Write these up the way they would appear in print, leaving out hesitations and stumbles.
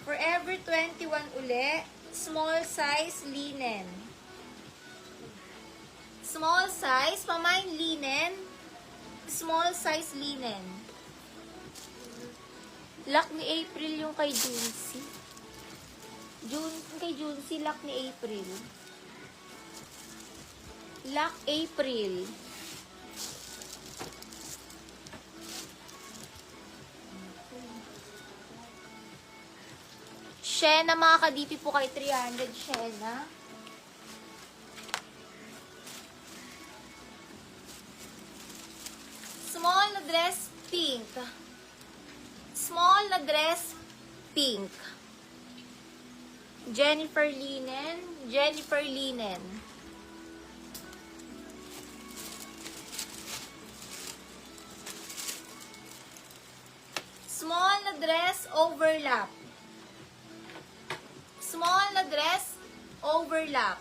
Forever 21 uli. Small size linen. Small size, pamain linen. Small size linen. Lock ni April yung kay Juncy. Kay Juncy, lock ni April. Lock April. Shena, mga ka-DP po kay 300, Shena. Small na dress, pink. Small na dress, pink. Jennifer Linen. Jennifer Linen. Small na dress, overlap. Small na dress, overlap.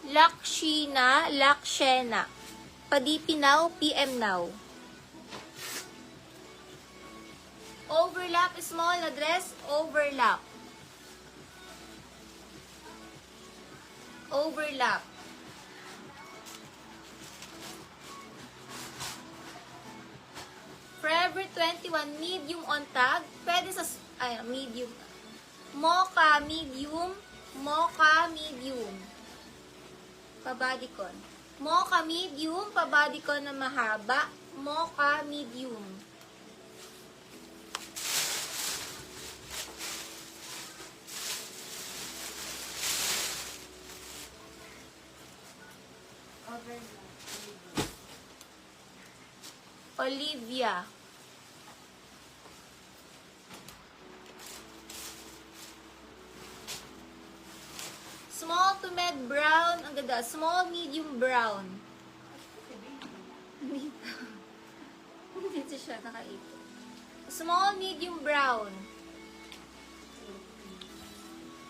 Lakshina, Lakshena. Pa-DP now, PM now. Overlap, small na dress, overlap. Overlap. Forever 21, medium on tag. Pwede sa, medium. Mocha, medium. Mocha, medium. Pabodycon. Mocha, medium. Pabodycon na mahaba. Mocha, medium. Olivia. Small to med brown. Ang ganda. Small, medium brown. Dito siya nakaipon. Small, medium brown.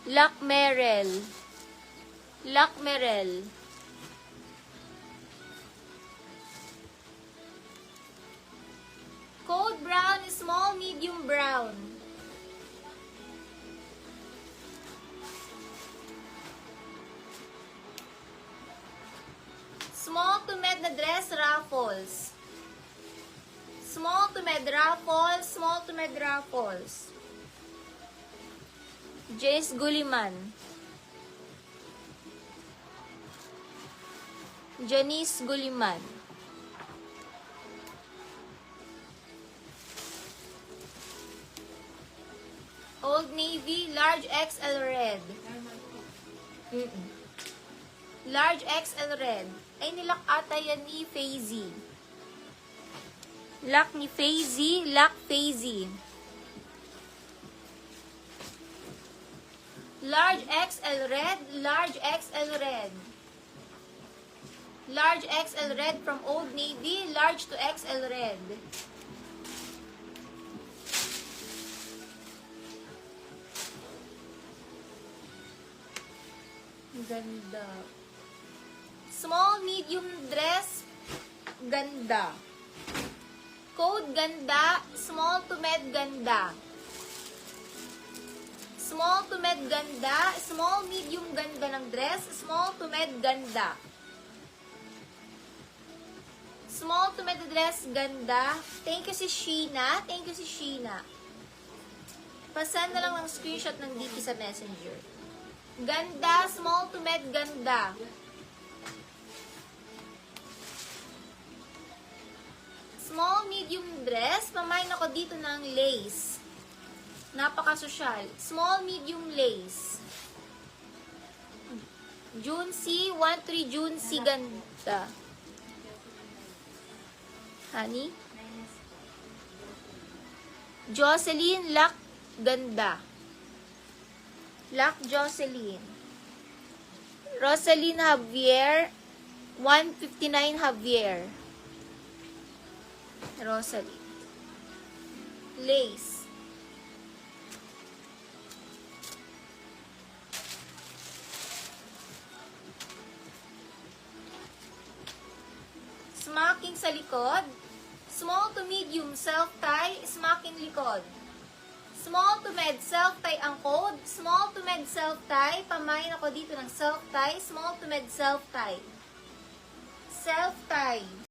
Lac Merel. Lac Merel. Cold brown, small, medium brown. Small to med na dress, ruffles. Small to med ruffles, small to med ruffles. Jace Guliman. Janice Guliman. Old Navy, large XL red. Large XL red. Ay, nilak ata yan ni Fazy. Lock ni Fazy, lock Fazy. Large XL red, large XL red. Large XL red from Old Navy, large to XL red. Ganda. Small, medium dress, ganda. Code, ganda. Small to med, ganda. Small to med, ganda. Small, medium, ganda ng dress. Small to med, ganda. Small to med dress, ganda. Thank you si Sheena. Thank you si Sheena. Pasend na lang ng screenshot ng DP sa Messenger. Ganda, small to med, ganda. Small, medium dress. Pamain ako dito ng lace. Napaka-sosyal. Small, medium lace. Juncy, 1-3 Juncy, ganda. Honey? Jocelyn, Lac, ganda. Lac Jocelyn. Rosaline Javier, 159 Javier. Rosaline. Lace. Smacking sa likod. Small to medium self-tie, smacking likod. Small to med self-tie ang code. Small to med self-tie. Pamain ako dito ng self-tie. Small to med self-tie. Self-tie.